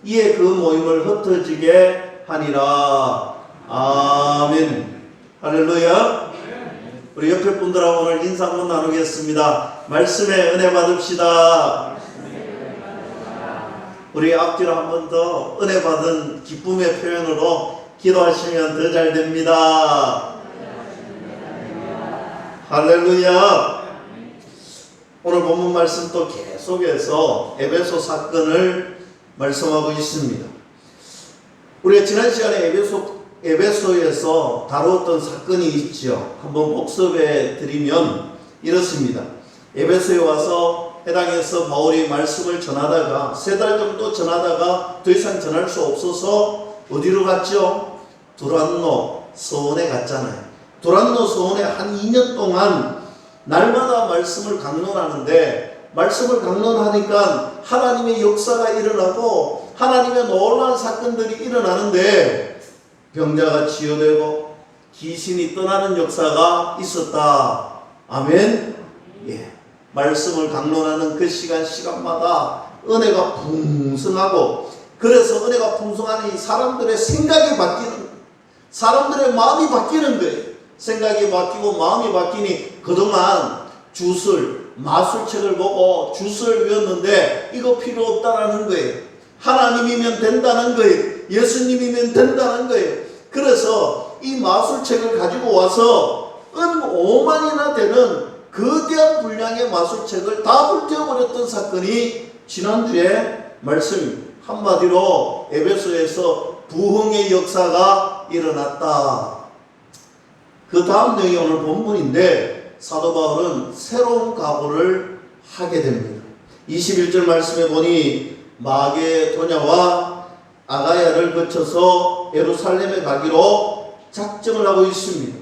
이에 그 모임을 흩어지게 하니라. 아멘. 할렐루야. 우리 옆에 분들하고 오늘 인사 한번 나누겠습니다. 말씀에 은혜 받읍시다. 우리 앞뒤로 한 번 더 은혜 받은 기쁨의 표현으로 기도하시면 더 잘 됩니다. 할렐루야. 오늘 본문 말씀 또 계속해서 에베소 사건을 말씀하고 있습니다. 우리가 지난 시간에 에베소에서 다루었던 사건이 있죠. 한번 복습해 드리면 이렇습니다. 에베소에 와서 해당해서 바울이 말씀을 전하다가 3달 정도 전하다가 더 이상 전할 수 없어서 어디로 갔죠? 두란노 서원에 갔잖아요. 두란노 서원에 한 2년 동안 날마다 말씀을 강론하는데, 말씀을 강론하니까 하나님의 역사가 일어나고 하나님의 놀라운 사건들이 일어나는데 병자가 치유되고 귀신이 떠나는 역사가 있었다. 아멘. 예. 말씀을 강론하는 그 시간마다 은혜가 풍성하고, 그래서 은혜가 풍성하니 사람들의 생각이 바뀌는, 사람들의 마음이 바뀌는 거예요. 생각이 바뀌고 마음이 바뀌니 그동안 주술, 마술책을 보고 주술 외웠는데 이거 필요 없다라는 거예요. 하나님이면 된다는 거예요. 예수님이면 된다는 거예요. 그래서 이 마술책을 가지고 와서 5만이나 되는 거대한 분량의 마술책을 다 불태워버렸던 사건이 지난주에 말씀 한마디로 에베소에서 부흥의 역사가 일어났다. 그 다음 내용이 오늘 본문인데 사도 바울은 새로운 각오를 하게 됩니다. 21절 말씀에 보니 마게도냐와 아가야를 거쳐서 예루살렘에 가기로 작정을 하고 있습니다.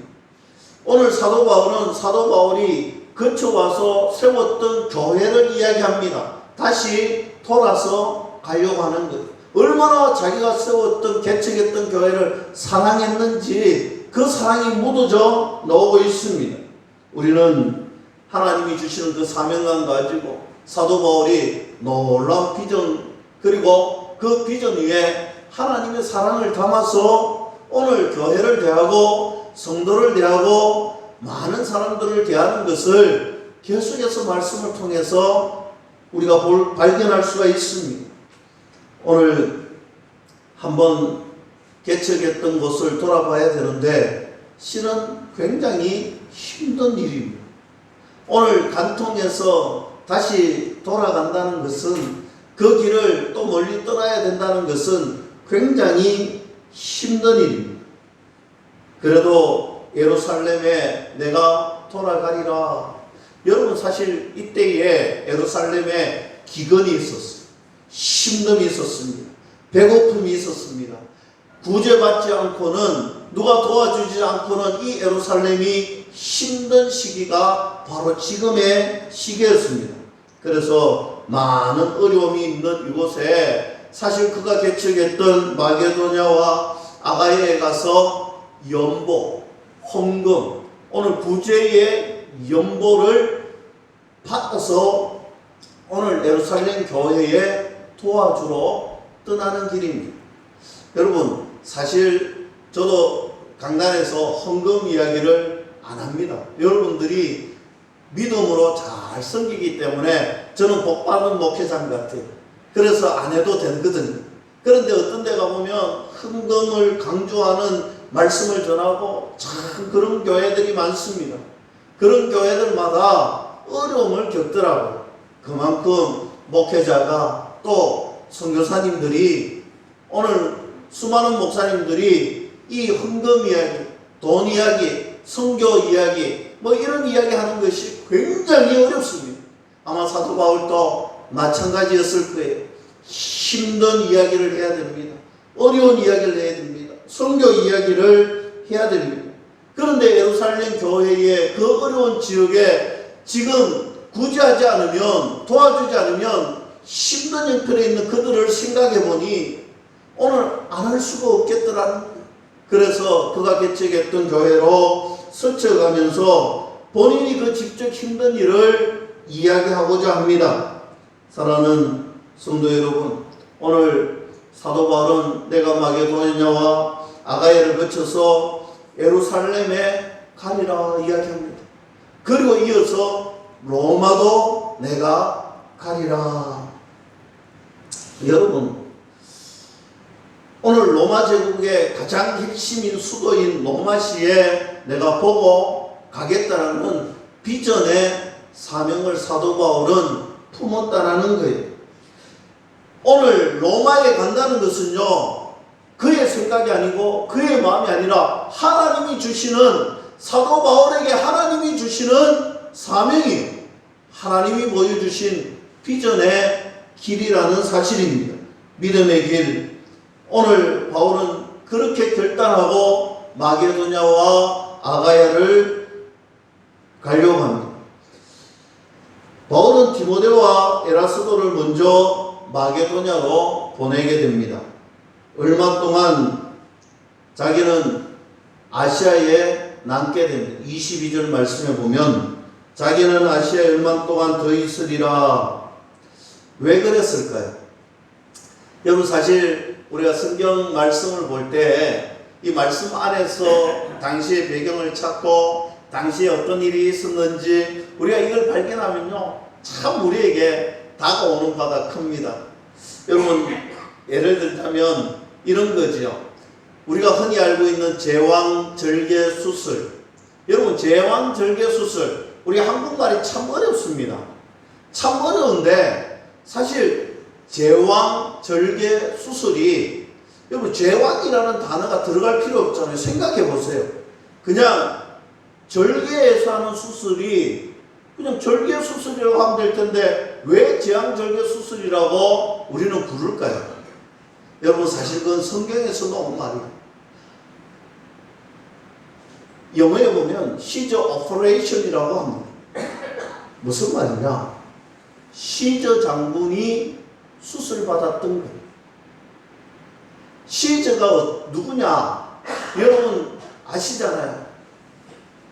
오늘 사도 바울이 거쳐와서 세웠던 교회를 이야기합니다. 다시 돌아서 가려고 하는 것. 얼마나 자기가 세웠던 개척했던 교회를 사랑했는지 그 사랑이 묻어져 나오고 있습니다. 우리는 하나님이 주시는 그 사명감 가지고 사도 바울이 놀라운 비전, 그리고 그 비전 위에 하나님의 사랑을 담아서 오늘 교회를 대하고 성도를 대하고 많은 사람들을 대하는 것을 계속해서 말씀을 통해서 우리가 발견할 수가 있습니다. 오늘 한번 개척했던 곳을 돌아봐야 되는데 실은 굉장히 힘든 일입니다. 오늘 간통해서 다시 돌아간다는 것은, 그 길을 또 멀리 떠나야 된다는 것은 굉장히 힘든 일입니다. 그래도 예루살렘에 내가 돌아가리라. 여러분, 사실 이때에 예루살렘에 기근이 있었어요. 힘듦이 있었습니다. 배고픔이 있었습니다. 구제받지 않고는, 누가 도와주지 않고는 이 예루살렘이 힘든 시기가 바로 지금의 시기였습니다. 그래서 많은 어려움이 있는 이곳에 사실 그가 개척했던 마게도냐와 아가야에 가서 연보, 헌금, 오늘 구제의 연보를 받아서 오늘 예루살렘 교회에 도와주러 떠나는 길입니다. 여러분, 사실 저도 강단에서 헌금 이야기를 안 합니다. 여러분들이 믿음으로 잘 섬기기 때문에 저는 복받은 목회장 같아요. 그래서 안 해도 되거든요. 그런데 어떤 데 가보면 헌금을 강조하는 말씀을 전하고 참 그런 교회들이 많습니다. 그런 교회들마다 어려움을 겪더라고요. 그만큼 목회자가 또 선교사님들이, 오늘 수많은 목사님들이 이 헌금 이야기, 돈 이야기, 선교 이야기, 이런 이야기 하는 것이 굉장히 어렵습니다. 아마 사도 바울도 마찬가지였을 거예요. 힘든 이야기를 해야 됩니다. 어려운 이야기를 해야 됩니다. 선교 이야기를 해야 됩니다. 그런데 예루살렘 교회의 그 어려운 지역에 지금 구제하지 않으면, 도와주지 않으면 힘든 형편에 있는 그들을 생각해 보니 오늘 안 할 수가 없겠더라는 거예요. 그래서 그가 개척했던 교회로 스쳐가면서 본인이 그 직접 힘든 일을 이야기하고자 합니다. 사랑하는 성도 여러분, 오늘 사도 바울은 내가 마게도냐와 아가야를 거쳐서 예루살렘에 가리라 이야기합니다. 그리고 이어서 로마도 내가 가리라. 여러분, 오늘 로마 제국의 가장 핵심인 수도인 로마시에 내가 보고 가겠다라는 비전의 사명을 사도 바울은 품었다라는 거예요. 오늘 로마에 간다는 것은요, 그의 생각이 아니고 그의 마음이 아니라 하나님이 주시는, 사도 바울에게 하나님이 주시는 사명이에요. 하나님이 보여주신 비전의 길이라는 사실입니다. 믿음의 길. 오늘 바울은 그렇게 결단하고 마게도냐와 아가야를 가려고 합니다. 바울은 디모데와 에라스도를 먼저 마게도냐로 보내게 됩니다. 얼마 동안 자기는 아시아에 남게 됩니다. 22절 말씀에 보면 자기는 아시아에 얼마 동안 더 있으리라. 왜 그랬을까요? 여러분, 사실 우리가 성경 말씀을 볼 때 이 말씀 안에서 당시의 배경을 찾고 당시에 어떤 일이 있었는지 우리가 이걸 발견하면요, 참 우리에게 다가오는 바가 큽니다. 여러분, 예를 들자면 이런 거죠. 우리가 흔히 알고 있는 제왕절개수술. 여러분, 제왕절개수술, 우리 한국말이 참 어렵습니다. 참 어려운데 사실 제왕절개수술이, 여러분, 제왕이라는 단어가 들어갈 필요 없잖아요. 생각해 보세요. 그냥 절개에서 하는 수술이 그냥 절개수술이라고 하면 될 텐데 왜 제왕절개수술이라고 우리는 부를까요? 여러분, 사실 그건 성경에서 나온 말이에요. 영어에 보면 시저 오퍼레이션이라고 합니다. 무슨 말이냐? 시저 장군이 수술받았던 거예요. 시저가 누구냐? 여러분 아시잖아요.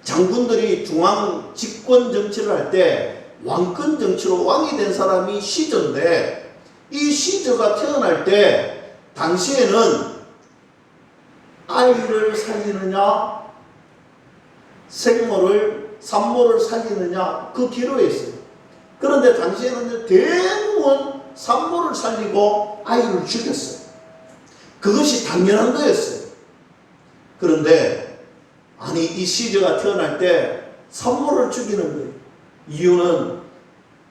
장군들이 중앙 집권 정치를 할 때 왕권 정치로 왕이 된 사람이 시저인데, 이 시저가 태어날 때 당시에는 아이를 살리느냐 산모를 살리느냐 그 기로에 있어요. 그런데 당시에는 대부분 산모를 살리고 아이를 죽였어요. 그것이 당연한 거였어요. 그런데 아니, 이 시저가 태어날 때 산모를 죽이는 거예요. 이유는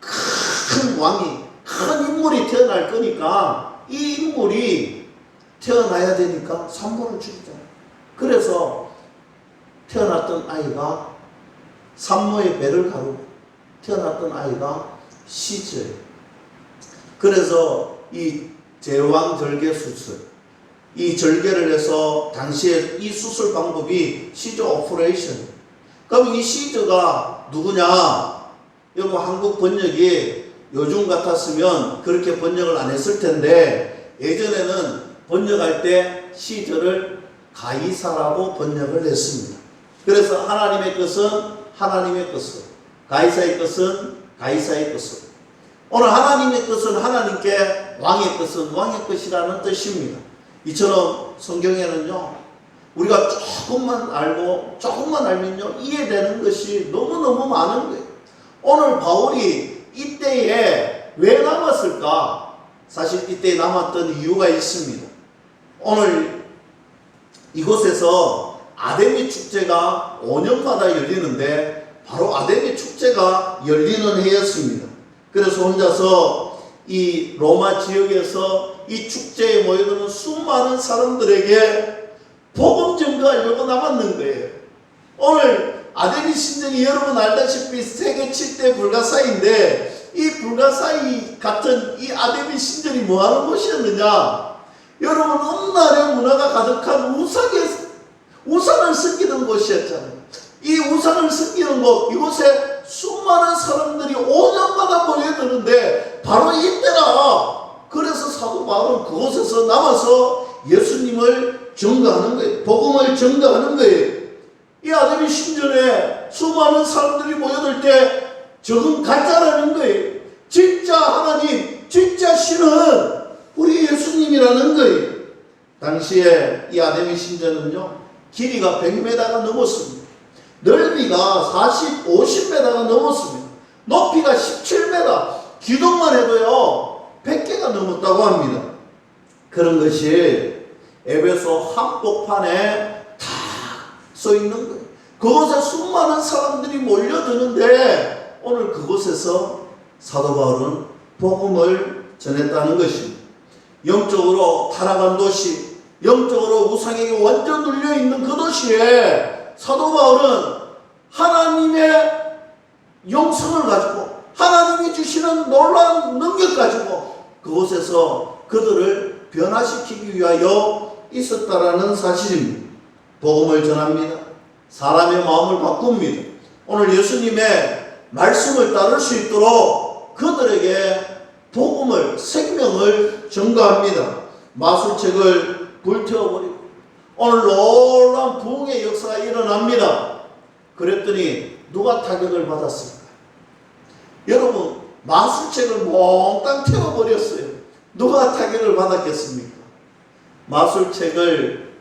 큰 왕이, 큰 인물이 태어날 거니까 이 인물이 태어나야 되니까 산모를 죽이잖아요. 그래서 태어났던 아이가 산모의 배를 가르고 태어났던 아이가 시저예요. 그래서 이 제왕절개수술, 이 절개를 해서 당시에 이 수술 방법이 시저 오퍼레이션. 그럼 이 시저가 누구냐? 여러분, 한국 번역이 요즘 같았으면 그렇게 번역을 안 했을 텐데 예전에는 번역할 때 시저를 가이사라고 번역을 했습니다. 그래서 하나님의 것은 하나님의 것으로, 가이사의 것은 가이사의 것으로. 오늘 하나님의 것은 하나님께, 왕의 것은 왕의 것이라는 뜻입니다. 이처럼 성경에는요, 우리가 조금만 알면요, 이해되는 것이 너무너무 많은 거예요. 오늘 바울이 이때에 왜 남았을까? 사실 이때에 남았던 이유가 있습니다. 오늘 이곳에서 아데미 축제가 5년마다 열리는데 바로 아데미 축제가 열리는 해였습니다. 그래서 혼자서 이 로마 지역에서 이 축제에 모여드는 수많은 사람들에게 복음 전가하려고 남았는 거예요. 오늘 아데미 신전이 여러분 알다시피 세계 7대 불가사의인데, 이 불가사의 같은 이 아데미 신전이 뭐하는 곳이었느냐? 여러분, 음란의 문화가 가득한 우상을 섬기는 곳이었잖아요. 이 우상을 섬기는 곳, 이곳에 수많은 사람들이 5년마다 모여드는데 바로 이때라. 그래서 사도 바울은 그곳에서 남아서 예수님을 전가하는 거예요. 복음을 전가하는 거예요. 이 아데미 신전에 수많은 사람들이 모여들 때 적은 가짜라는 거예요. 진짜 하나님, 진짜 신은 우리 예수님이라는 거예요. 당시에 이 아데미 신전은요, 길이가 100m가 넘었습니다. 넓이가 50m가 넘었습니다. 높이가 17m, 기둥만 해도요 100개가 넘었다고 합니다. 그런 것이 에베소 한복판에 다 써 있는 거예요. 그곳에 수많은 사람들이 몰려드는데 오늘 그곳에서 사도 바울은 복음을 전했다는 것입니다. 영적으로 타락한 도시, 영적으로 우상에게 완전 눌려있는 그 도시에 사도 바울은 하나님의 영성을 가지고 하나님이 주시는 놀라운 능력 가지고 그곳에서 그들을 변화시키기 위하여 있었다라는 사실입니다. 복음을 전합니다. 사람의 마음을 바꿉니다. 오늘 예수님의 말씀을 따를 수 있도록 그들에게 복음을, 생명을 전가합니다. 마술책을 불태워버리고 오늘 놀라운 부흥의 역사가 일어납니다. 그랬더니 누가 타격을 받았을까? 여러분, 마술책을 몽땅 태워버렸어요. 누가 타격을 받았겠습니까? 마술책을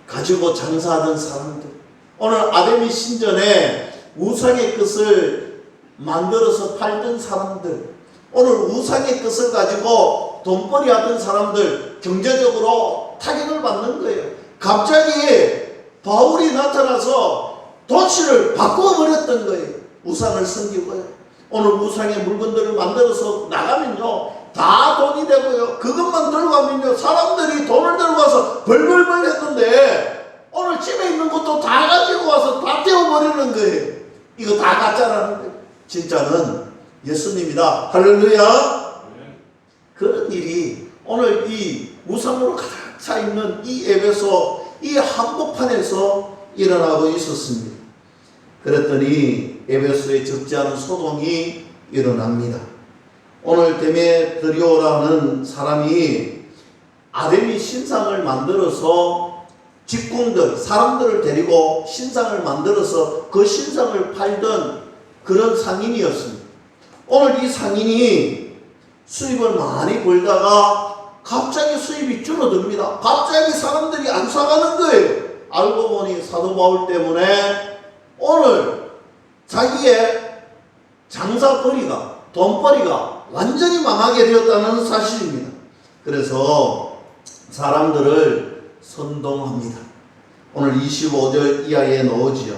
가지고 장사하던 사람들, 오늘 아데미 신전에 우상의 것을 만들어서 팔던 사람들, 오늘 우상의 것을 가지고 돈벌이 하던 사람들 경제적으로 타격을 받는 거예요. 갑자기 바울이 나타나서 도시를 바꿔버렸던 거예요. 우상을 섬기고요. 오늘 우상의 물건들을 만들어서 나가면요 다 돈이 되고요. 그것만 들고 가면요 사람들이 돈을 들고 와서 벌벌벌 했는데 오늘 집에 있는 것도 다 가지고 와서 다 떼어버리는 거예요. 이거 다 가짜라는 거예요. 진짜는 예수님이다. 할렐루야. 그런 일이 오늘 이 우상으로 가득 차 있는 이 에베소 이 한복판에서 일어나고 있었습니다. 그랬더니 에베소에 적지 않은 소동이 일어납니다. 오늘 데메드리오라는 사람이 아데미 신상을 만들어서 직공들, 사람들을 데리고 신상을 만들어서 그 신상을 팔던 그런 상인이었습니다. 오늘 이 상인이 수입을 많이 벌다가 갑자기 수입이 줄어듭니다. 갑자기 사람들이 안 사가는 거예요. 알고 보니 사도 바울 때문에 오늘 자기의 장사벌이가, 돈벌이가 완전히 망하게 되었다는 사실입니다. 그래서 사람들을 선동합니다. 오늘 25절 이하에 넣어지요.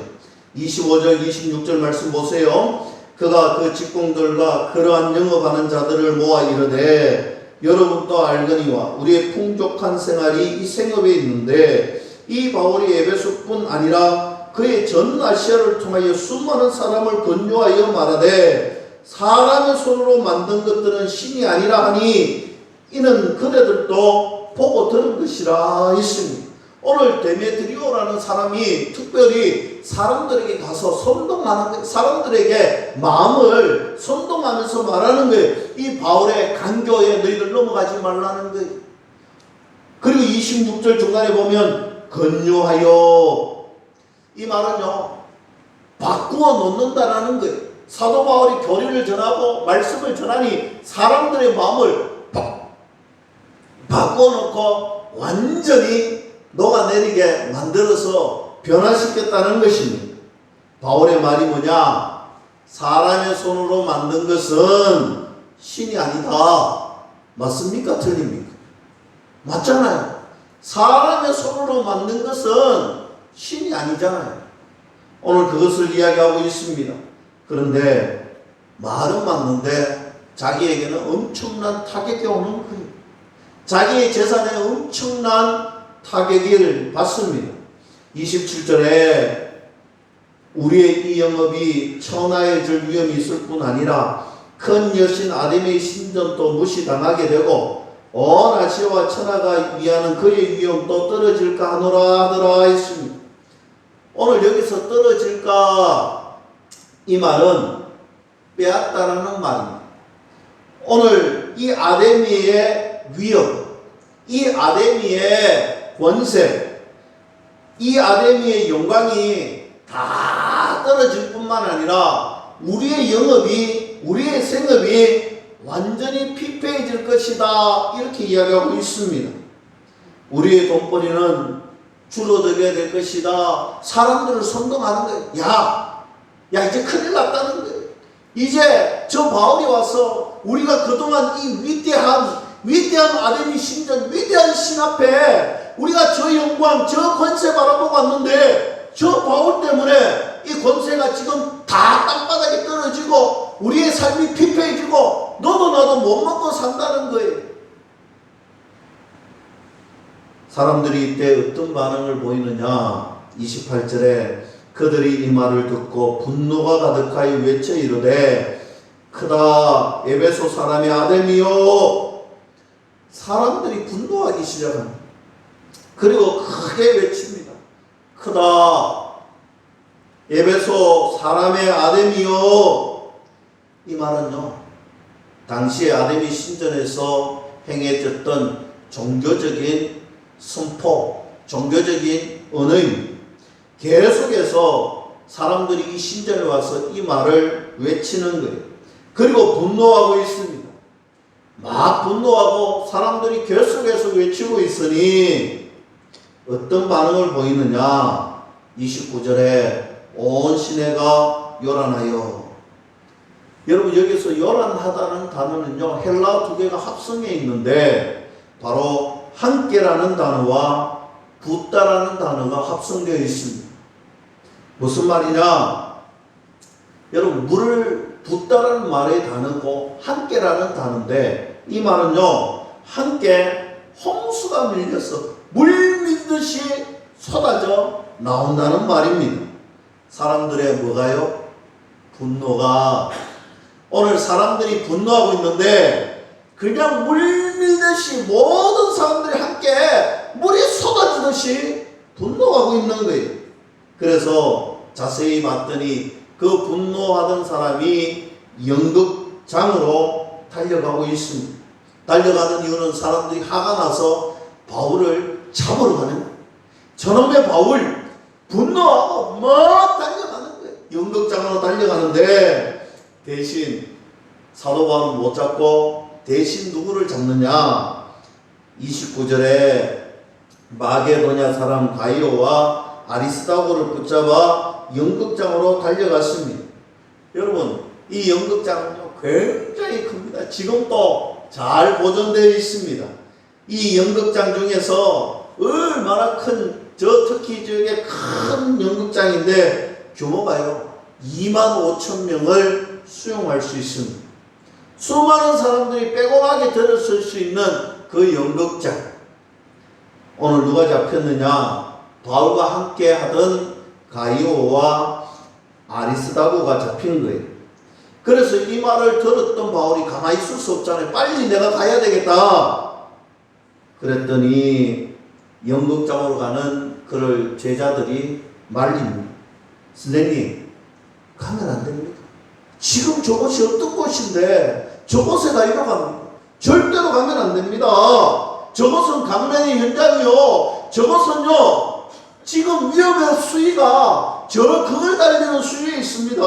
25절, 26절 말씀 보세요. 그가 그 직공들과 그러한 영업하는 자들을 모아 이르되 여러분도 알거니와 우리의 풍족한 생활이 이 생업에 있는데 이 바울이 에베소뿐 아니라 그의 전 아시아를 통하여 수많은 사람을 권유하여 말하되 사람의 손으로 만든 것들은 신이 아니라 하니 이는 그대들도 보고 들은 것이라 했습니다. 오늘 데메드리오라는 사람이 특별히 사람들에게 가서 선동하는 거예요. 사람들에게 마음을 선동하면서 말하는 거예요. 이 바울의 간교에 너희들 넘어가지 말라는 거예요. 그리고 26절 중간에 보면 권유하여, 이 말은요 바꾸어 놓는다라는 거예요. 사도 바울이 교리를 전하고 말씀을 전하니 사람들의 마음을 바꾸어 놓고 완전히 녹아내리게 만들어서 변화시켰다는 것입니다. 바울의 말이 뭐냐? 사람의 손으로 만든 것은 신이 아니다. 맞습니까? 틀립니까? 맞잖아요. 사람의 손으로 만든 것은 신이 아니잖아요. 오늘 그것을 이야기하고 있습니다. 그런데 말은 맞는데 자기에게는 엄청난 타격이 오는 거예요. 자기의 재산에 엄청난 타격을 받습니다. 27절에 우리의 이 영업이 천하해질 위험이 있을 뿐 아니라 큰 여신 아데미의 신전도 무시당하게 되고 온 아시아와 천하가 위하는 그의 위험도 떨어질까 하노라 하더라 했습니다. 오늘 여기서 떨어질까 이 말은 빼앗다라는 말입니다. 오늘 이 아데미의 위험, 이 아데미의 권세, 이 아데미의 영광이 다 떨어질 뿐만 아니라 우리의 영업이, 우리의 생업이 완전히 피폐해질 것이다. 이렇게 이야기하고 있습니다. 우리의 돈벌이는 줄어들게 될 것이다. 사람들을 선동하는 거예요. 야 이제 큰일 났다는 거예요. 이제 저 바울이 와서 우리가 그동안 이 위대한 아데미 신전, 위대한 신 앞에 우리가 저 영광, 저 권세 바라보고 왔는데 저 바울 때문에 이 권세가 지금 다 땅바닥에 떨어지고 우리의 삶이 피폐해지고 너도 나도 못 먹고 산다는 거예요. 사람들이 이때 어떤 반응을 보이느냐? 28절에 그들이 이 말을 듣고 분노가 가득하여 외쳐 이르되 크다 에베소 사람의 아데미요. 사람들이 분노하기 시작합니다. 그리고 크게 외칩니다. 크다 에베소 사람의 아데미요. 이 말은요, 당시에 아데미 신전에서 행해졌던 종교적인 선포, 종교적인 언어입니다. 계속해서 사람들이 이 신전에 와서 이 말을 외치는 거예요. 그리고 분노하고 있습니다. 막 분노하고 사람들이 계속해서 외치고 있으니 어떤 반응을 보이느냐? 29절에 온 시내가 요란하여. 여러분, 여기서 요란하다는 단어는요, 헬라어 두 개가 합성해 있는데 바로 함께라는 단어와 붙다라는 단어가 합성되어 있습니다. 무슨 말이냐? 여러분, 물을 붓다라는 말의 단어고 함께라는 단어인데 이 말은요, 함께 홍수가 밀려서 물 밀듯이 쏟아져 나온다는 말입니다. 사람들의 뭐가요? 분노가. 오늘 사람들이 분노하고 있는데 그냥 물 밀듯이 모든 사람들이 함께 물이 쏟아지듯이 분노하고 있는 거예요. 그래서 자세히 봤더니 그 분노하던 사람이 연극장으로 달려가고 있습니다. 달려가는 이유는 사람들이 화가 나서 바울을 잡으러 가는 거예요. 저놈의 바울 분노하고 막 달려가는 거예요. 연극장으로 달려가는데 대신 사도 바울은 못 잡고 대신 누구를 잡느냐? 29절에 마게도냐 사람 가이오와 아리스다고를 붙잡아 연극장으로 달려갔습니다. 여러분, 이 연극장은요 굉장히 큽니다. 지금도 잘 보존되어 있습니다. 이 연극장 중에서 얼마나 큰, 특히 저게 큰 연극장인데 규모가요 25,000명을 수용할 수 있습니다. 수많은 사람들이 빼곡하게 들었을 수 있는 그 연극장. 오늘 누가 잡혔느냐? 바울과 함께 하던 가이오와 아리스다고가 잡힌 거예요. 그래서 이 말을 들었던 바울이 가만히 있을 수 없잖아요. 빨리 내가 가야 되겠다. 그랬더니 연극장으로 가는 그를 제자들이 말립니다. 선생님, 가면 안 됩니다. 지금 저곳이 어떤 곳인데 저곳에 가이로 갑니다. 절대로 가면 안 됩니다. 저것은 강간의 현장이요. 저것은요, 지금 위험의 수위가 그걸 달리는 수위에 있습니다.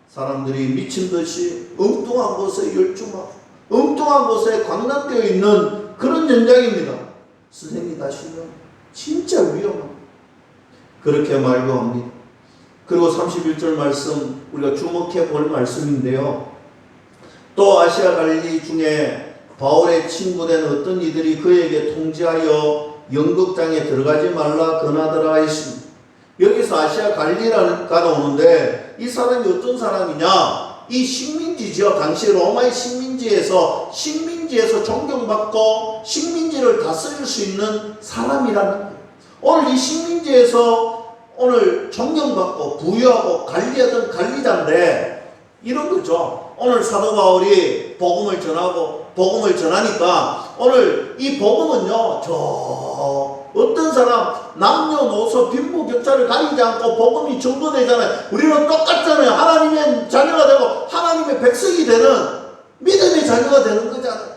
사람들이 미친 듯이 엉뚱한 곳에 열중하고 엉뚱한 곳에 광란되어 있는 그런 현장입니다. 선생님 가시면 진짜 위험합니다. 그렇게 말고합니다. 그리고 31절 말씀 우리가 주목해 볼 말씀인데요. 또 아시아 갈릴리 중에 바울의 친구된 어떤 이들이 그에게 통지하여 연극장에 들어가지 말라 권하더라 했습니다. 여기서 아시아 갈릴리가 나오는데 이 사람이 어떤 사람이냐? 이 식민지죠. 당시 로마의 식민지에서 존경받고 식민지를 다스릴 수 있는 사람이라는 거예요. 오늘 이 식민지에서 오늘 존경받고 부유하고 관리하던 관리자인데 이런 거죠. 오늘 사도 바울이 복음을 전하니까 오늘 이 복음은요, 어떤 사람 남녀노소 빈부격차를 가리지 않고 복음이 전도되잖아요. 우리는 똑같잖아요. 하나님의 자녀가 되고 하나님의 백성이 되는 믿음의 자녀가 되는 거잖아요.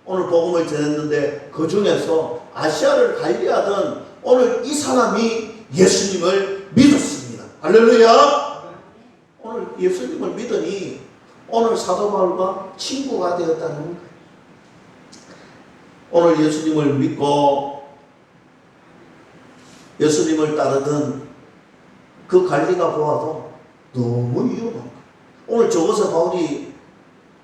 오늘 복음을 전했는데 그 중에서 아시아를 관리하던 오늘 이 사람이 예수님을 믿었습니다. 할렐루야. 오늘 예수님을 믿으니 오늘 사도 바울과 친구가 되었다는 거예요. 오늘 예수님을 믿고 예수님을 따르던 그 갈리가 보아도 너무 위험한 거예요. 오늘 저것에 바울이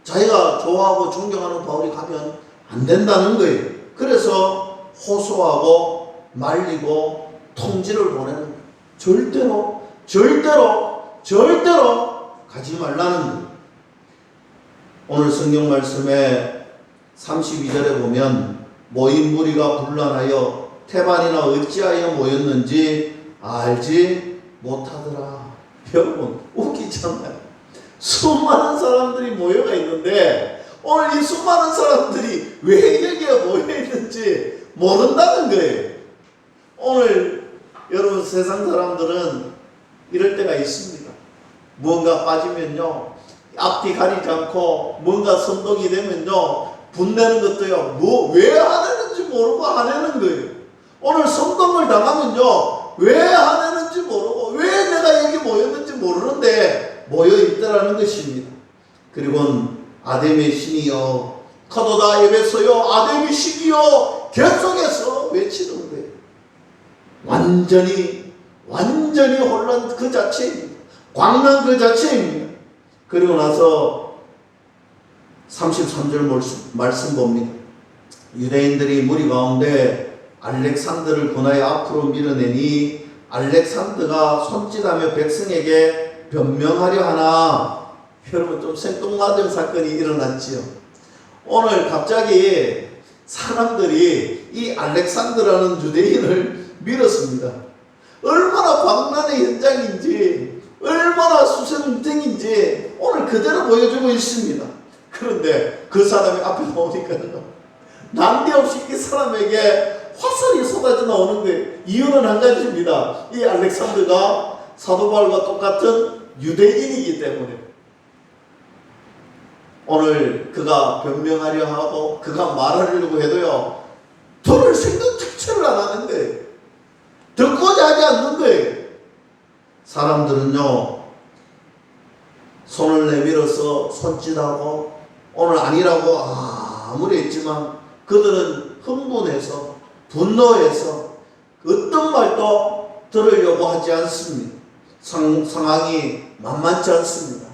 자기가 좋아하고 존경하는 바울이 가면 안 된다는 거예요. 그래서 호소하고 말리고 통지를 보내는 거예요. 절대로 가지 말라는 거예요. 오늘 성경 말씀에 32절에 보면 모인 무리가 분란하여 태반이나 어찌하여 모였는지 알지 못하더라. 여러분 웃기잖아요. 수많은 사람들이 모여가 있는데 오늘 이 수많은 사람들이 왜 여기에 모여있는지 모른다는 거예요. 오늘 여러분 세상 사람들은 이럴 때가 있습니다. 무언가 빠지면요 앞뒤 가리지 않고 뭔가 선동이 되면요 분내는 것도요 왜 하내는지 모르고 하내는 거예요. 오늘 선동을 당하면요 왜 하내는지 모르고 왜 내가 여기 모였는지 모르는데 모여있더라는 것입니다. 그리고 아담의 신이여 카도다 에베소여 아담의 신이여 계속해서 외치는 거예요. 완전히 혼란 그 자체입니다. 광란 그 자체입니다. 그리고 나서 33절 말씀 봅니다. 유대인들이 무리 가운데 알렉산더를 권하여 앞으로 밀어내니 알렉산더가 손짓하며 백성에게 변명하려 하나. 여러분 좀 생뚱맞은 사건이 일어났지요. 오늘 갑자기 사람들이 이 알렉산더라는 유대인을 밀었습니다. 얼마나 광란의 현장인지 얼마나 수생등인지 오늘 그대로 보여주고 있습니다. 그런데 그 사람이 앞에 나오니까요 난데없이 이 사람에게 화살이 쏟아져 나오는 거예요. 이유는 한 가지입니다. 이 알렉산더가 사도 바울과 똑같은 유대인이기 때문에 오늘 그가 변명하려 하고 그가 말하려고 해도요 들을 생각 자체를 안 하는 거예요. 듣고자 하지 않는 거예요. 사람들은요 손을 내밀어서 손짓하고 오늘 아니라고 아무리 했지만 그들은 흥분해서 분노해서 어떤 말도 들으려고 하지 않습니다. 상황이 만만치 않습니다.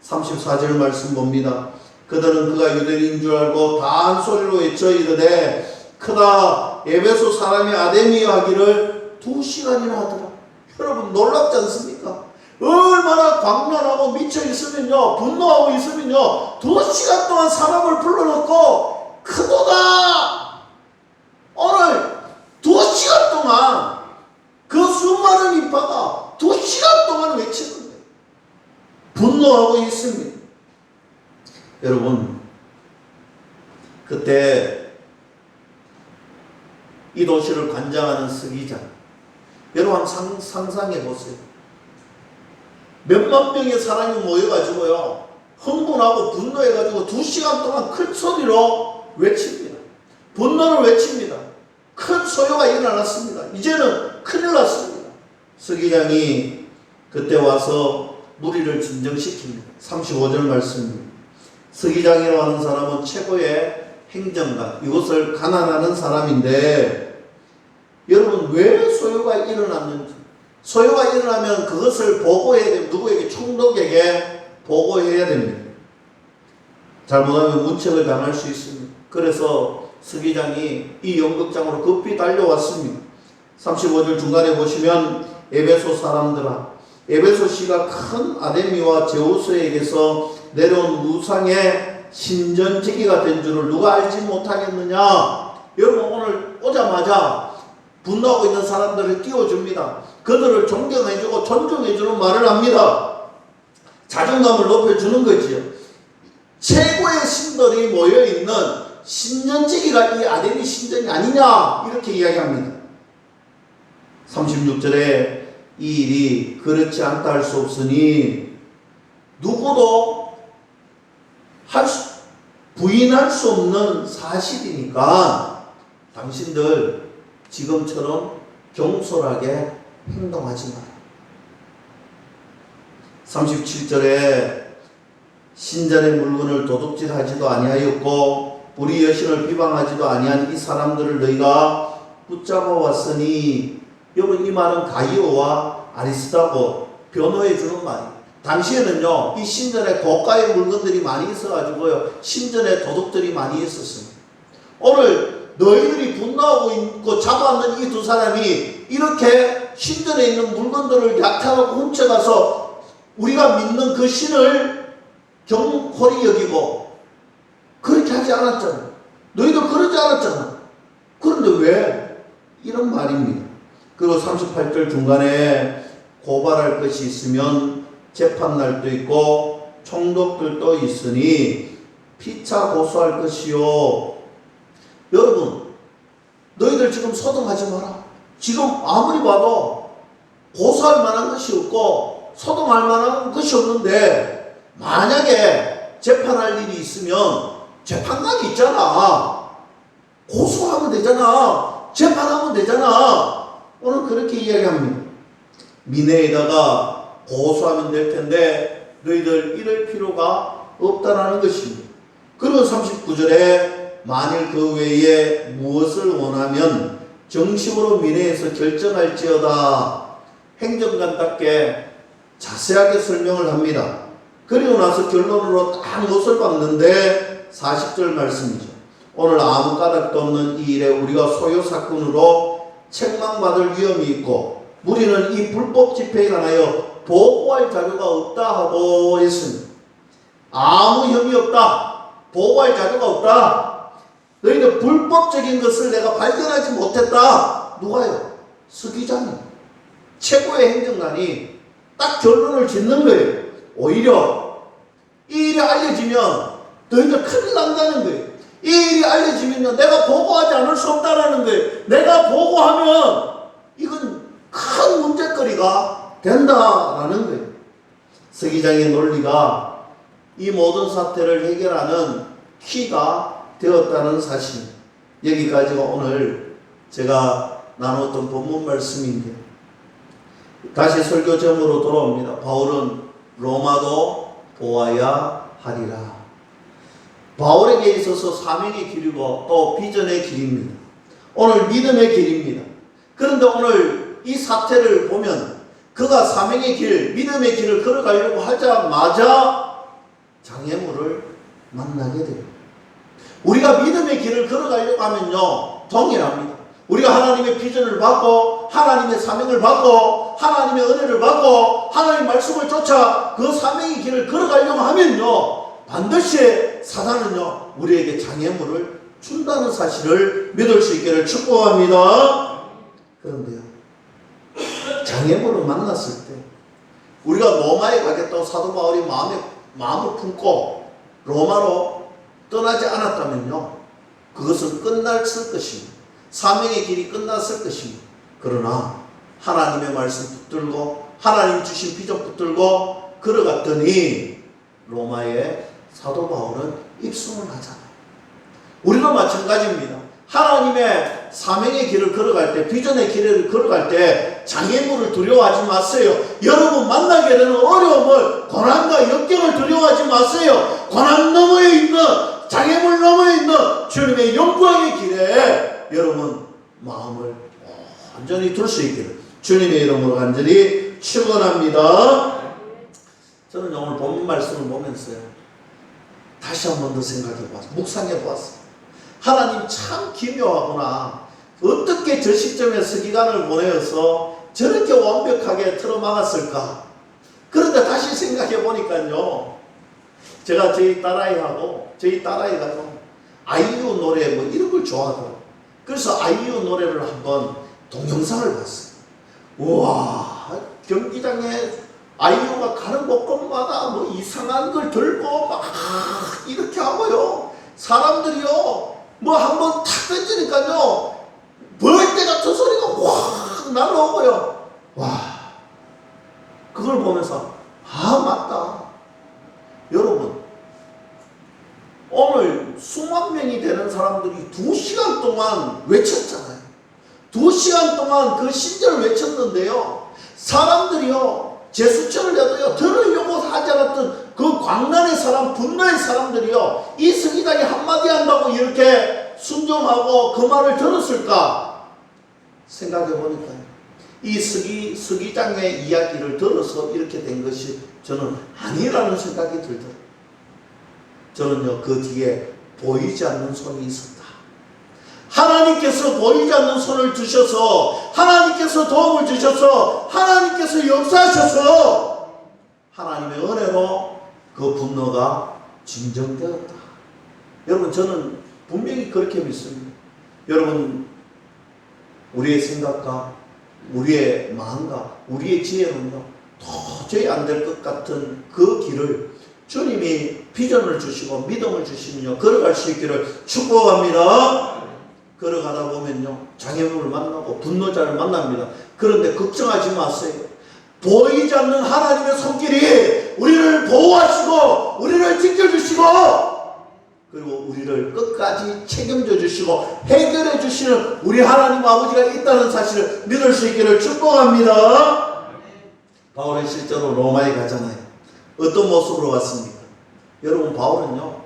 34절 말씀 봅니다. 그들은 그가 유대인인 줄 알고 다 한 소리로 외쳐 이르되 크다 에베소 사람이 아데미여 하기를 2시간이나 하더라. 여러분 놀랍지 않습니까? 얼마나 광란하고 미쳐 있으면요 분노하고 있으면요 2시간 동안 사람을 불러놓고 크도다 오늘 2시간 동안 그 수많은 인파가 2시간 동안 외치는 거예요. 분노하고 있습니다. 여러분 그때 이 도시를 관장하는 서기장 여러분 상상해 보세요. 몇만 명의 사람이 모여가지고요 흥분하고 분노해가지고 2시간 동안 큰 소리로 외칩니다. 분노를 외칩니다. 큰 소요가 일어났습니다. 이제는 큰일 났습니다. 서기장이 그때 와서 무리를 진정시킵니다. 35절 말씀입니다. 서기장이라고 하는 사람은 최고의 행정가, 이곳을 가난하는 사람인데 여러분 왜 소요가 일어났는지, 소요가 일어나면 그것을 보고해야 됩니다. 누구에게? 총독에게 보고해야 됩니다. 잘못하면 문책을 당할 수 있습니다. 그래서 서기장이 이 연극장으로 급히 달려왔습니다. 35절 중간에 보시면 에베소 사람들아, 에베소시가 큰 아데미와 제우스에게서 내려온 우상의 신전지기가 된 줄을 누가 알지 못하겠느냐. 여러분 오늘 오자마자 분노하고 있는 사람들을 띄워줍니다. 그들을 존경해주고 존중해주는 말을 합니다. 자존감을 높여주는 거지요. 최고의 신들이 모여있는 신전지기가 이 아데미 신전이 아니냐 이렇게 이야기합니다. 36절에 이 일이 그렇지 않다 할 수 없으니 누구도 부인할 수 없는 사실이니까 당신들 지금처럼 경솔하게 행동하지 마라. 37절에 신전의 물건을 도둑질하지도 아니하였고 우리 여신을 비방하지도 아니한 이 사람들을 너희가 붙잡아 왔으니, 여러분 이 말은 가이오와 아리스다고 변호해 주는 말이에요. 당시에는요 이 신전에 고가의 물건들이 많이 있어가지고요 신전에 도둑들이 많이 있었습니다. 오늘 너희들이 분노하고 있고 잡아왔는 이 두 사람이 이렇게 신전에 있는 물건들을 약탈하고 훔쳐가서 우리가 믿는 그 신을 경홀히 여기고 그렇게 하지 않았잖아. 너희들 그러지 않았잖아. 그런데 왜? 이런 말입니다. 그리고 38절 중간에 고발할 것이 있으면 재판날도 있고 총독들도 있으니 피차 고소할 것이요. 여러분 너희들 지금 소동하지 마라. 지금 아무리 봐도 고소할 만한 것이 없고 소동할 만한 것이 없는데, 만약에 재판할 일이 있으면 재판관이 있잖아. 고소하면 되잖아. 재판하면 되잖아. 오늘 그렇게 이야기합니다. 민회에다가 고소하면 될 텐데 너희들 이럴 필요가 없다라는 것입니다. 그리고 39절에 만일 그 외에 무엇을 원하면 정식으로 민회에서 결정할지어다. 행정관답게 자세하게 설명을 합니다. 그리고 나서 결론으로 딱 못을 박는데 40절 말씀이죠. 오늘 아무 까닭도 없는 이 일에 우리가 소요 사건으로 책망받을 위험이 있고 우리는 이 불법 집회에 관하여 보고할 자료가 없다 하고 했습니다. 아무 혐의 없다. 보고할 자료가 없다. 너희들 불법적인 것을 내가 발견하지 못했다. 누가요? 서기장이, 최고의 행정관이 딱 결론을 짓는 거예요. 오히려 이 일이 알려지면 너희들 큰일 난다는 거예요. 이 일이 알려지면 내가 보고하지 않을 수 없다는 거예요. 내가 보고하면 이건 큰 문제거리가 된다라는 거예요. 서기장의 논리가 이 모든 사태를 해결하는 키가 되었다는 사실. 여기까지가 오늘 제가 나눴던 본문 말씀인데, 다시 설교 제목으로 돌아옵니다. 바울은 로마도 보아야 하리라. 바울에게 있어서 사명의 길이고 또 비전의 길입니다. 오늘 믿음의 길입니다. 그런데 오늘 이 사태를 보면 그가 사명의 길, 믿음의 길을 걸어가려고 하자마자 장애물을 만나게 됩니다. 우리가 믿음의 길을 걸어가려고 하면요 동일합니다. 우리가 하나님의 비전을 받고 하나님의 사명을 받고 하나님의 은혜를 받고 하나님의 말씀을 쫓아 그 사명의 길을 걸어가려고 하면요 반드시 사단은요 우리에게 장애물을 준다는 사실을 믿을 수 있기를 축복합니다. 그런데요 장애물을 만났을 때 우리가 로마에 가겠다고 사도 바울이 마음을 품고 로마로 떠나지 않았다면요 그것은 끝났을 것입니다. 사명의 길이 끝났을 것입니다. 그러나 하나님의 말씀 붙들고 하나님 주신 비전 붙들고 걸어갔더니 로마의 사도 바울은 입성을 하잖아요. 우리도 마찬가지입니다. 하나님의 사명의 길을 걸어갈 때, 비전의 길을 걸어갈 때 장애물을 두려워하지 마세요. 여러분 만나게 되는 어려움을, 고난과 역경을 두려워하지 마세요. 고난 너머에 있는, 장애물 너머에 있는 주님의 영광의 길에 여러분 마음을 완전히 둘 수 있기를 주님의 이름으로 간절히 축원합니다. 저는 오늘 본문 말씀을 보면서요 다시 한 번 더 생각해 봤어요. 묵상해 봤어요. 하나님 참 기묘하구나. 어떻게 저 시점에 서기관을 보내어서 저렇게 완벽하게 틀어막았을까. 그런데 다시 생각해 보니까요 제가 저희 딸아이가요 아이유 노래 뭐 이런 걸 좋아하더라고요. 그래서 아이유 노래를 한번 동영상을 봤어요. 우와, 경기장에 아이유가 가는 곳곳마다 뭐 이상한 걸 들고 막 이렇게 하고요. 사람들이요 뭐 한번 탁 던지니까요 벌떼 같은 소리가 확 날라오고요. 와, 그걸 보면서 아 맞다. 여러분 오늘 수만 명이 되는 사람들이 2시간 동안 외쳤잖아요. 2시간 동안 그 신절을 외쳤는데요 사람들이요 제수처를 해도요 들으려고 하지 않았던 그 광란의 사람, 분노의 사람들이요, 이 서기장이 한마디 한다고 이렇게 순종하고 그 말을 들었을까? 생각해 보니까 이 서기장의 이야기를 들어서 이렇게 된 것이 저는 아니라는 생각이 들더라고요. 저는요, 그 뒤에 보이지 않는 손이 있었다. 하나님께서 보이지 않는 손을 주셔서, 하나님께서 도움을 주셔서, 하나님께서 역사하셔서 하나님의 은혜로 그 분노가 진정되었다. 여러분, 저는 분명히 그렇게 믿습니다. 여러분, 우리의 생각과 우리의 마음과 우리의 지혜는요, 도저히 안 될 것 같은 그 길을 주님이 비전을 주시고 믿음을 주시면요, 걸어갈 수 있기를 축복합니다. 걸어가다 보면요, 장애물을 만나고 분노자를 만납니다. 그런데 걱정하지 마세요. 보이지 않는 하나님의 손길이 우리를 보호하시고 우리를 지켜주시고 그리고 우리를 끝까지 책임져 주시고 해결해 주시는 우리 하나님 아버지가 있다는 사실을 믿을 수 있기를 축복합니다. 바울은 실제로 로마에 가잖아요. 어떤 모습으로 갔습니까? 여러분, 바울은요,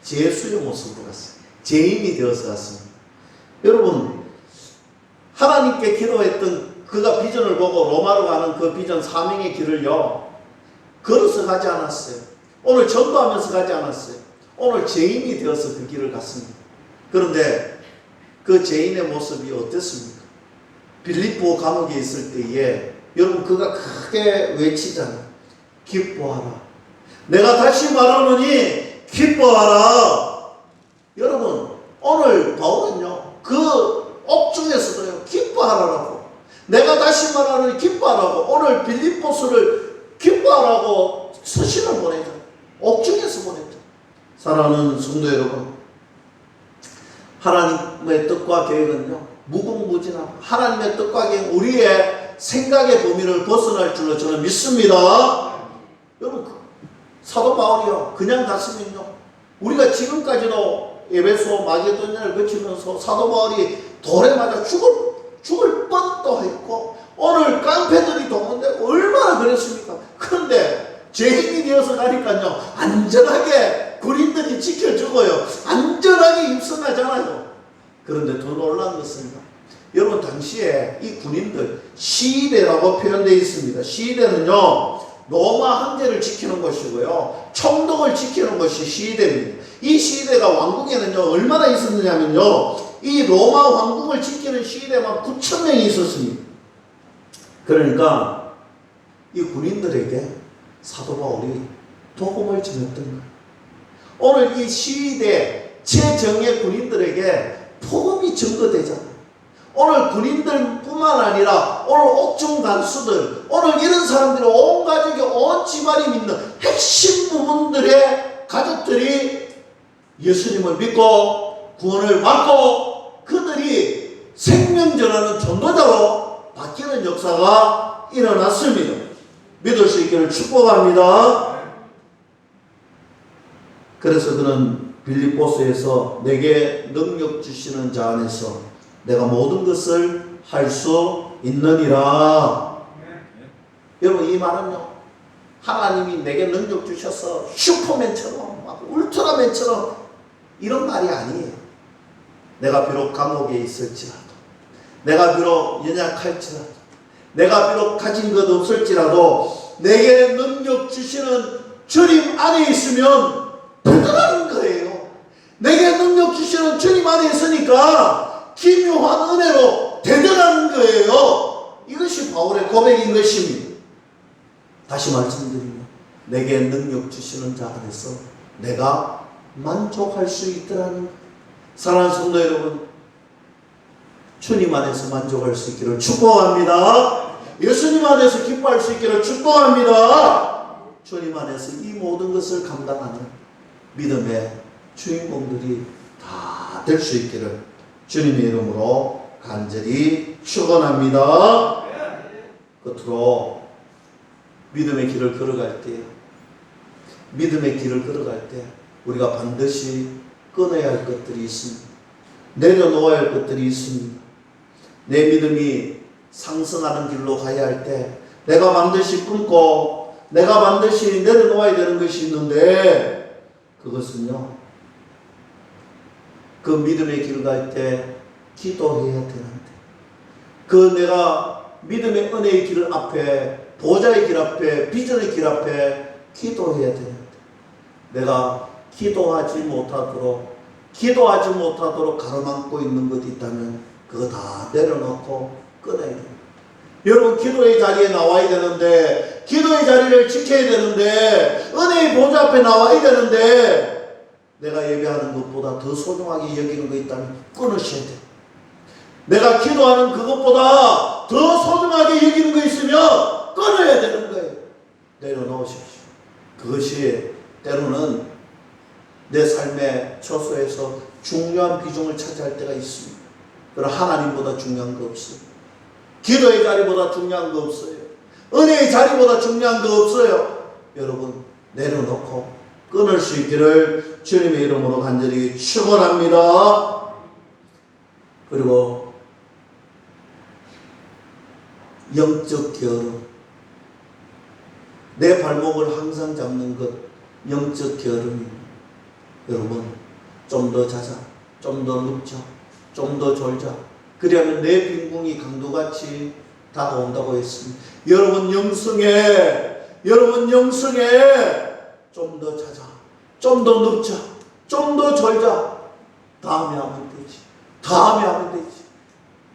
제수의 모습으로 갔어요. 죄인이 되어서 갔습니다. 여러분, 하나님께 기도했던 그가 비전을 보고 로마로 가는 그 비전 사명의 길을요, 걸어서 가지 않았어요. 오늘 전도하면서 가지 않았어요. 오늘 죄인이 되어서 그 길을 갔습니다. 그런데 그 죄인의 모습이 어땠습니까? 빌립보 감옥에 있을 때에 여러분, 그가 크게 외치잖아요. 기뻐하라. 내가 다시 말하노니 기뻐하라. 여러분, 오늘 바울은요, 그 옥중에서도요, 기뻐하라라고. 내가 다시 말하노니 기뻐하라고. 오늘 빌립보서를 기뻐하라고 서신을 보내죠. 옥중에서 보내죠. 사랑하는 성도 여러분, 하나님의 뜻과 계획은요, 무궁무진하고 하나님의 뜻과 계획, 우리의 생각의 범위를 벗어날 줄로 저는 믿습니다. 여러분, 사도 바울이요, 그냥 갔으면요, 우리가 지금까지도 에베소 마게도냐를 거치면서 사도 바울이 돌에 맞아 죽을 뻔도 했고 오늘 깡패들이 동원되고 얼마나 그랬습니까? 그런데 죄인이 되어서 가니까요, 안전하게 군인들이 지켜주고요, 안전하게 입성하잖아요. 그런데 더 놀라운 것은 여러분, 당시에 이 군인들 시대라고 표현되어 있습니다. 시대는요, 로마 황제를 지키는 것이고요, 총독을 지키는 것이 시대입니다. 이 시대가 왕궁에는요, 얼마나 있었느냐면요, 이 로마 왕궁을 지키는 시대만 9,000명이 있었습니다. 그러니까 이 군인들에게 사도 바울이 복음을 전했던 거예요. 오늘 이 시대 최정예 군인들에게 복음이 전거되잖아요. 오늘 군인들뿐만 아니라 오늘 옥중 간수들, 오늘 이런 사람들이 온 가족이 온 집안이 믿는 핵심 부분들의 가족들이 예수님을 믿고 구원을 받고 그들이 생명 전하는 전도자로 바뀌는 역사가 일어났습니다. 믿을 수 있기를 축복합니다. 그래서 그는 빌립보서에서 내게 능력 주시는 자 안에서 내가 모든 것을 할 수 있느니라. 여러분, 이 말은요, 하나님이 내게 능력 주셔서 슈퍼맨처럼 울트라맨처럼 이런 말이 아니에요. 내가 비록 감옥에 있을지라도, 내가 비록 연약할지라도, 내가 비록 가진 것 없을지라도 내게 능력 주시는 주님 안에 있으면 대단한 거예요. 내게 능력 주시는 주님 안에 있으니까 기묘한 은혜로 대단한 거예요. 이것이 바울의 고백인 것입니다. 다시 말씀드리면 내게 능력 주시는 자 안에서 내가 만족할 수 있더라는 거예요. 사랑하는 성도 여러분, 주님 안에서 만족할 수 있기를 축복합니다. 예수님 안에서 기뻐할 수 있기를 축복합니다. 주님 안에서 이 모든 것을 감당하는 믿음의 주인공들이 다 될 수 있기를 주님의 이름으로 간절히 축원합니다. 끝으로 믿음의 길을 걸어갈 때, 우리가 반드시 끊어야 할 것들이 있습니다. 내려놓아야 할 것들이 있습니다. 내 믿음이 상승하는 길로 가야 할 때 내가 반드시 끊고 내가 반드시 내려놓아야 되는 것이 있는데, 그것은요, 그 믿음의 길 갈 때 기도해야 되는데, 그 내가 믿음의 은혜의 길 앞에, 보좌의 길 앞에, 비전의 길 앞에 기도해야 되는데, 내가 기도하지 못하도록 가로막고 있는 것이 있다면 그거 다 내려놓고 끊어야 됩니다. 여러분, 기도의 자리에 나와야 되는데, 기도의 자리를 지켜야 되는데, 은혜의 보좌 앞에 나와야 되는데, 내가 예배하는 것보다 더 소중하게 여기는 거 있다면 끊으셔야 돼요. 내가 기도하는 그것보다 더 소중하게 여기는 거 있으면 끊어야 되는 거예요. 내려놓으십시오. 그것이 때로는 내 삶의 처소에서 중요한 비중을 차지할 때가 있습니다. 그러나 하나님보다 중요한 거 없어요. 기도의 자리보다 중요한 거 없어요. 은혜의 자리보다 중요한 거 없어요. 여러분, 내려놓고 끊을 수 있기를 주님의 이름으로 간절히 축원합니다. 그리고 영적 게으름, 내 발목을 항상 잡는 것, 영적 게으름입니다. 여러분, 좀 더 자자, 좀 더 눕자, 좀 더 졸자, 그리하면 내 빈궁이 강도같이 다가온다고 했습니다. 여러분 영성에 좀 더 자자, 좀 더 눕자, 좀 더 졸자, 다음에 하면 되지.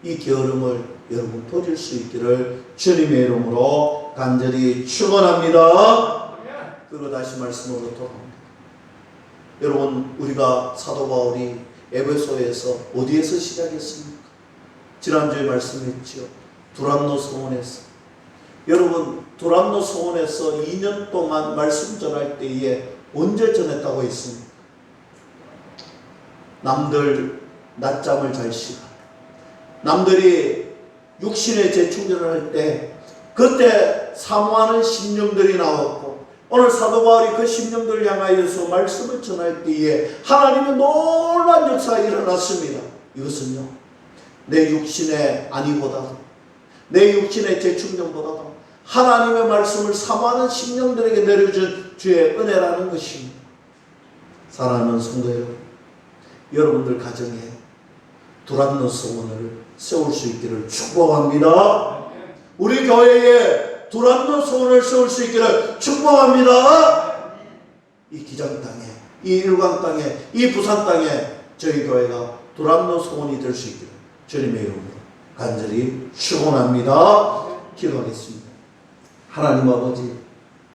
이 게으름을 여러분 버릴 수 있기를 주님의 이름으로 간절히 축원합니다. 그리고 다시 말씀으로 돌아옵니다. 여러분, 우리가 사도 바울이 에베소에서 어디에서 시작했습니까? 지난주에 말씀했죠. 두란노 성원에서. 여러분, 두란노 성원에서 2년 동안 말씀 전할 때에 언제 전했다고 했습니까? 남들 낮잠을 잘 시간, 남들이 육신의 재충전을 할 때 그때 사모하는 심령들이 나왔고, 오늘 사도 바울이 그 심령들을 향하여서 말씀을 전할 때에 하나님의 놀라운 역사가 일어났습니다. 이것은요, 내 육신의 안위보다도, 내 육신의 재충전보다도 하나님의 말씀을 사모하는 심령들에게 내려준 주의 은혜라는 것입니다. 사랑하는 성도 여러분, 여러분들 가정에 두란노 성원을 세울 수 있기를 축복합니다. 우리 교회에 두란노 성원을 세울 수 있기를 축복합니다. 이 기장 땅에, 이 일광 땅에, 이 부산 땅에 저희 교회가 두란노 성원이 될 수 있기를 주님의 이름으로 간절히 축원합니다. 기도하겠습니다. 하나님 아버지,